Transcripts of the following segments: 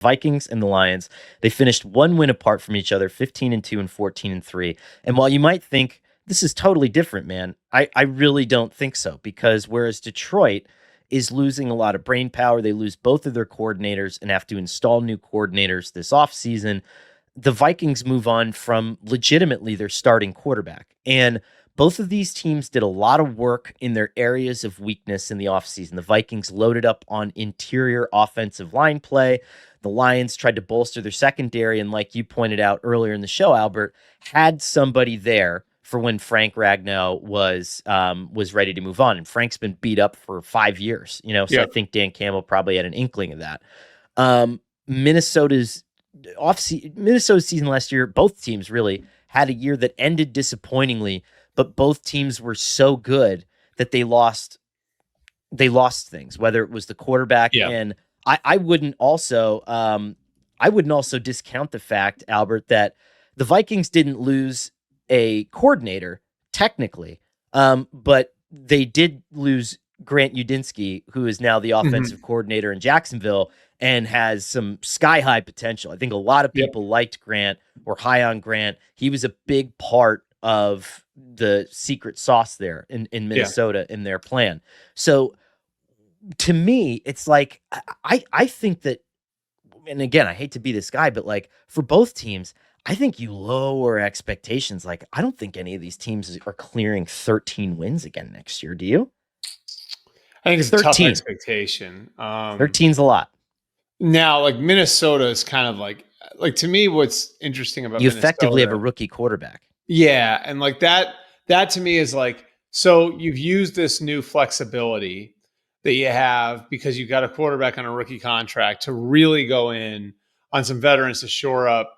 Vikings and the Lions, they finished 1 win apart from each other, 15-2 and 14-3. And while you might think this is totally different, man, I really don't think so, because whereas Detroit is losing a lot of brain power, they lose both of their coordinators and have to install new coordinators this offseason. The Vikings move on from legitimately their starting quarterback. And both of these teams did a lot of work in their areas of weakness in the offseason. The Vikings loaded up on interior offensive line play. The Lions tried to bolster their secondary, and like you pointed out earlier in the show, Albert, had somebody there for when Frank Ragnow was ready to move on. And Frank's been beat up for 5 years, so I think Dan Campbell probably had an inkling of that. Minnesota's season last year, both teams really had a year that ended disappointingly, but both teams were so good that they lost things, whether it was the quarterback. And I wouldn't also discount the fact, Albert, that the Vikings didn't lose a coordinator technically, but they did lose Grant Udinski, who is now the offensive coordinator in Jacksonville and has some sky-high potential. I think a lot of people liked Grant, were high on Grant. He was a big part of the secret sauce there in Minnesota in their plan. So to me, it's like, I think that, and again, I hate to be this guy, but like for both teams, I think you lower expectations. Like, I don't think any of these teams are clearing 13 wins again next year. Do you? I think it's 13. A tough expectation. 13's a lot. Now, like Minnesota is kind of like to me, what's interesting about Minnesota, effectively have a rookie quarterback. Yeah, and like that to me is like, so you've used this new flexibility that you have because you got a quarterback on a rookie contract to really go in on some veterans to shore up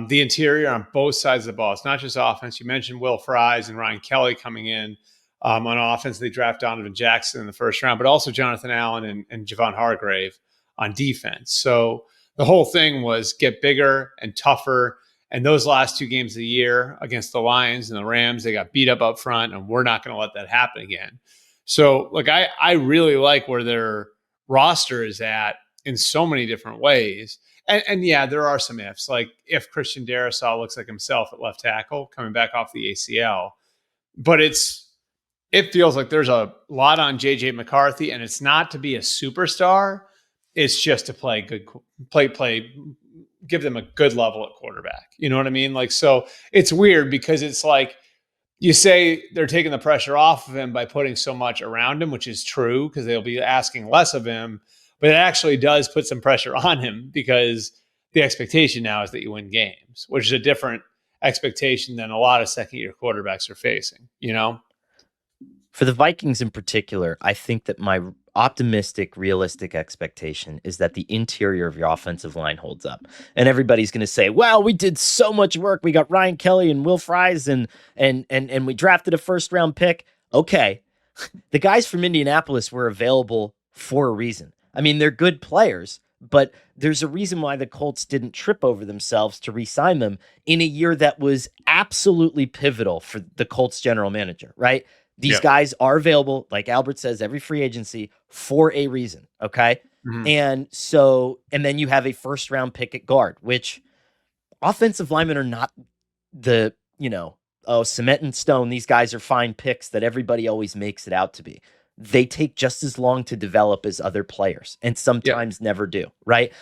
the interior on both sides of the ball. It's not just offense. You mentioned Will Fries and Ryan Kelly coming in on offense. They draft Donovan Jackson in the first round, but also Jonathan Allen and Javon Hargrave on defense. So the whole thing was get bigger and tougher. And those last 2 games of the year against the Lions and the Rams, they got beat up front, and we're not going to let that happen again. So, like, I really like where their roster is at in so many different ways. And yeah, there are some ifs. Like, if Christian Darrisaw looks like himself at left tackle, coming back off the ACL. But it feels like there's a lot on J.J. McCarthy, and it's not to be a superstar. It's just to play good play, give them a good level at quarterback. You know what I mean? Like, so it's weird because it's like you say they're taking the pressure off of him by putting so much around him, which is true because they'll be asking less of him, but it actually does put some pressure on him because the expectation now is that you win games, which is a different expectation than a lot of second-year quarterbacks are facing, For the Vikings in particular, I think that my optimistic, realistic expectation is that the interior of your offensive line holds up. And everybody's going to say, well, we did so much work. We got Ryan Kelly and Will Fries and we drafted a first-round pick. Okay. The guys from Indianapolis were available for a reason. I mean, they're good players, but there's a reason why the Colts didn't trip over themselves to re-sign them in a year that was absolutely pivotal for the Colts general manager, right? These guys are available, like Albert says, every free agency for a reason, okay? And then you have a first-round pick at guard, which offensive linemen are not the, cement and stone. These guys are fine picks that everybody always makes it out to be. They take just as long to develop as other players and sometimes never do, right?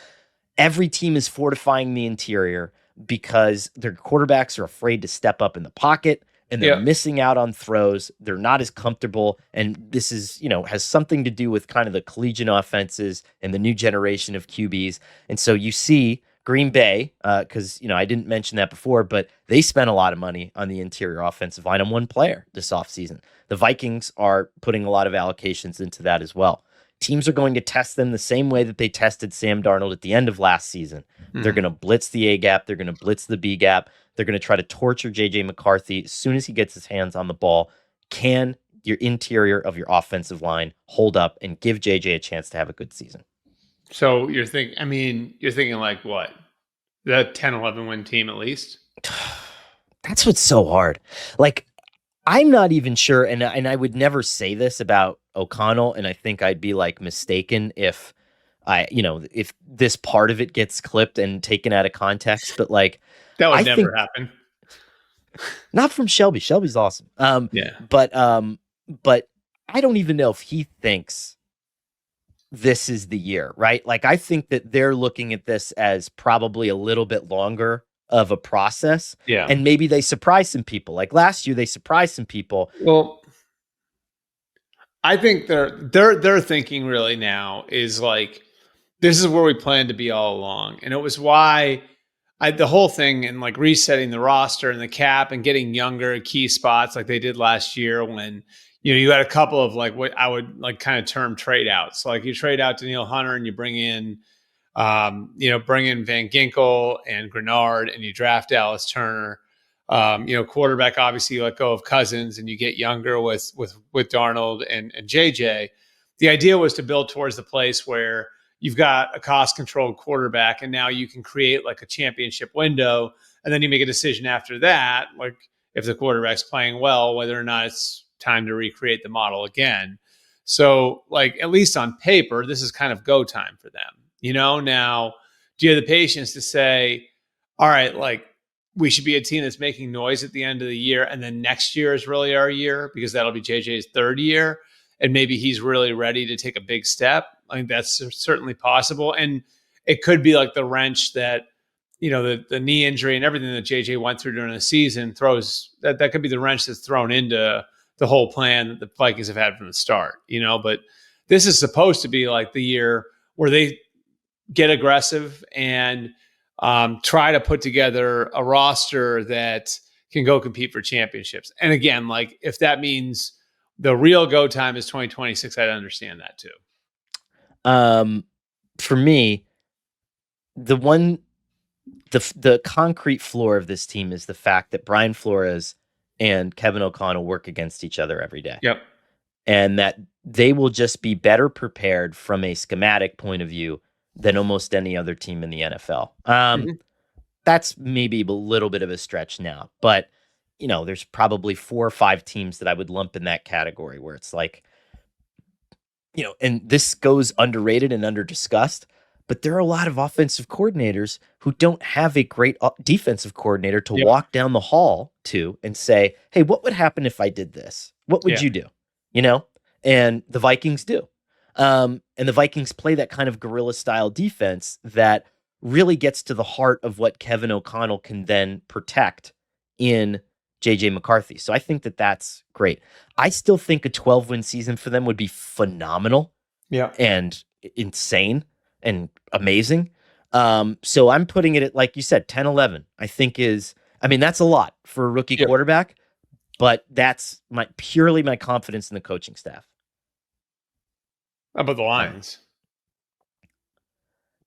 Every team is fortifying the interior because their quarterbacks are afraid to step up in the pocket, and they're missing out on throws. They're not as comfortable. And this is, has something to do with kind of the collegiate offenses and the new generation of QBs. And so you see Green Bay, because, I didn't mention that before, but they spent a lot of money on the interior offensive line on one player this offseason. The Vikings are putting a lot of allocations into that as well. Teams are going to test them the same way that they tested Sam Darnold at the end of last season. They're going to blitz the A gap. They're going to blitz the B gap. They're going to try to torture J.J. McCarthy as soon as he gets his hands on the ball. Can your interior of your offensive line hold up and give J.J. a chance to have a good season? So you're thinking like what? The 10-11 win team at least? That's what's so hard. Like, I'm not even sure, and I would never say this about O'Connell, and I think I'd be like mistaken if if this part of it gets clipped and taken out of context, but like, That would I never think happen. not from Shelby. Shelby's awesome. Yeah. But I don't even know if he thinks this is the year, right? Like, I think that they're looking at this as probably a little bit longer of a process. Yeah. And maybe they surprise some people. Like last year, they surprised some people. Well, I think their thinking really now is like, this is where we planned to be all along. And it was why the whole thing and like resetting the roster and the cap and getting younger at key spots like they did last year when, you had a couple of like what I would like kind of term trade outs. So like you trade out Daniil Hunter and you bring in, bring in Van Ginkel and Grenard and you draft Dallas Turner. Quarterback, obviously you let go of Cousins and you get younger with Darnold and JJ. The idea was to build towards the place where you've got a cost-controlled quarterback, and now you can create like a championship window, and then you make a decision after that, like if the quarterback's playing well, whether or not it's time to recreate the model again. So, like, at least on paper, this is kind of go time for them. Now, do you have the patience to say, all right, like, we should be a team that's making noise at the end of the year, and then next year is really our year because that'll be JJ's third year, and maybe he's really ready to take a big step. I think that's certainly possible. And it could be like the wrench that, the knee injury and everything that JJ went through during the season throws that could be the wrench that's thrown into the whole plan that the Vikings have had from the start, but this is supposed to be like the year where they get aggressive and try to put together a roster that can go compete for championships. And again, like if that means the real go time is 2026, I'd understand that too. For me, the concrete floor of this team is the fact that Brian Flores and Kevin O'Connell work against each other every day. Yep. And that they will just be better prepared from a schematic point of view than almost any other team in the NFL. That's maybe a little bit of a stretch now, but there's probably 4 or 5 teams that I would lump in that category where it's like, and this goes underrated and under discussed, but there are a lot of offensive coordinators who don't have a great defensive coordinator to walk down the hall to and say, hey, what would happen if I did this? What would you do? And the Vikings do. And the Vikings play that kind of guerrilla style defense that really gets to the heart of what Kevin O'Connell can then protect in JJ McCarthy. So I think that that's great. I still think a 12-win season for them would be phenomenal. Yeah. And insane and amazing. So I'm putting it at, like you said, 10-11, I think that's a lot for a rookie quarterback, but that's purely my confidence in the coaching staff. How about the Lions?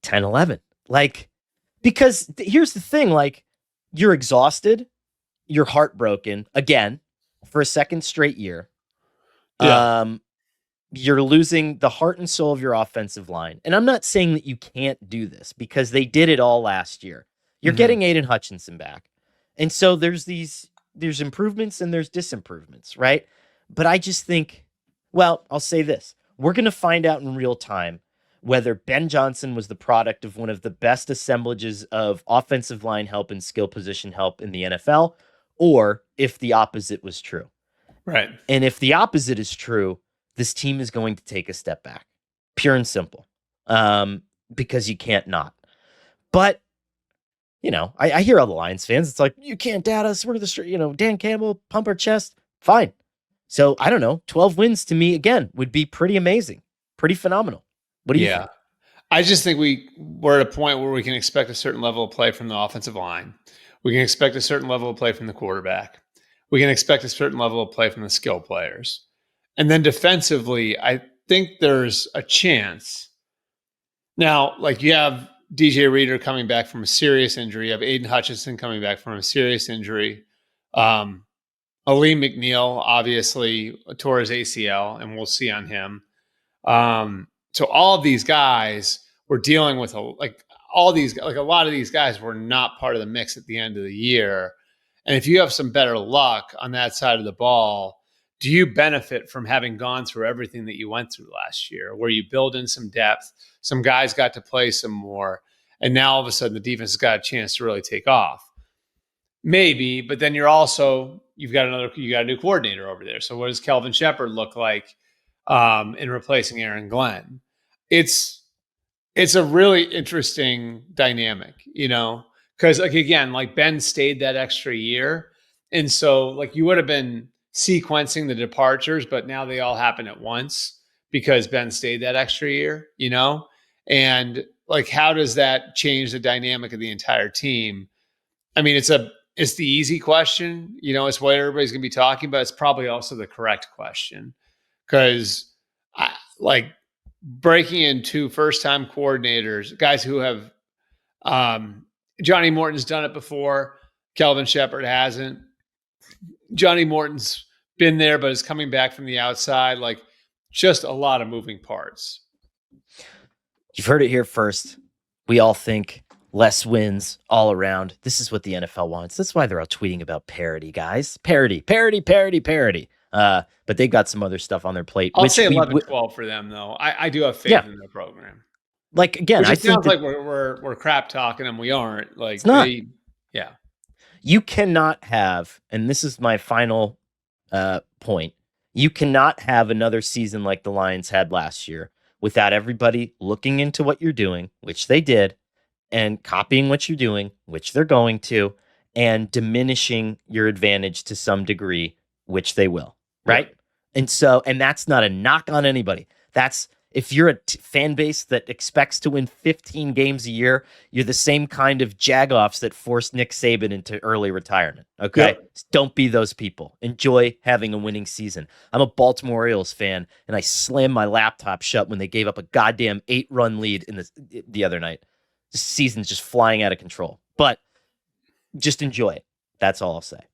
10-11. Like, because here's the thing, like, you're exhausted, you're heartbroken again for a second straight year. Yeah. You're losing the heart and soul of your offensive line. And I'm not saying that you can't do this because they did it all last year. You're getting Aiden Hutchinson back. And so there's improvements and there's disimprovements, right? But I just think, well, I'll say this. We're going to find out in real time whether Ben Johnson was the product of one of the best assemblages of offensive line help and skill position help in the NFL, or if the opposite was true. Right. And if the opposite is true, this team is going to take a step back, pure and simple, because you can't not. But, I hear all the Lions fans. It's like, you can't doubt us. We're the, Dan Campbell, pump our chest. Fine. So I don't know. 12 wins to me, again, would be pretty amazing, pretty phenomenal. What do you think? I just think we're at a point where we can expect a certain level of play from the offensive line. We can expect a certain level of play from the quarterback. We can expect a certain level of play from the skill players. And then defensively, I think there's a chance. Now, like you have DJ Reader coming back from a serious injury. You have Aiden Hutchinson coming back from a serious injury. Aleem McNeil obviously tore his ACL, and we'll see on him. So all of these guys were dealing with a lot of these guys were not part of the mix at the end of the year. And if you have some better luck on that side of the ball, do you benefit from having gone through everything that you went through last year, where you build in some depth Some guys got to play some more. And now all of a sudden the defense has got a chance to really take off. Maybe, but then you've got a new coordinator over there. So what does Kelvin Shepard look like in replacing Aaron Glenn? It's a really interesting dynamic, because again, Ben stayed that extra year. And so you would have been sequencing the departures, but now they all happen at once because Ben stayed that extra year, and how does that change the dynamic of the entire team? I mean, it's the easy question, it's what everybody's going to be talking about. It's probably also the correct question because breaking in two first-time coordinators, guys who have Johnny Morton's done it before. Kelvin Shepard hasn't. Johnny Morton's been there, but is coming back from the outside. Just a lot of moving parts. You've heard it here first. We all think less wins all around. This is what the NFL wants. That's why they're all tweeting about parity, guys. Parity. But they've got some other stuff on their plate. I'll say 11-12 for them, though. I do have faith in their program. Again, I think sounds like we're crap talking them. We aren't. It's not. You cannot have, and this is my final point. You cannot have another season like the Lions had last year without everybody looking into what you're doing, which they did, and copying what you're doing, which they're going to, and diminishing your advantage to some degree, which they will, right? Yeah. And that's not a knock on anybody. That's if you're a fan base that expects to win 15 games a year, you're the same kind of jagoffs that forced Nick Saban into early retirement, okay? Yeah. Don't be those people. Enjoy having a winning season. I'm a Baltimore Orioles fan, and I slammed my laptop shut when they gave up a goddamn 8-run lead in the other night. The season's just flying out of control. But just enjoy it. That's all I'll say.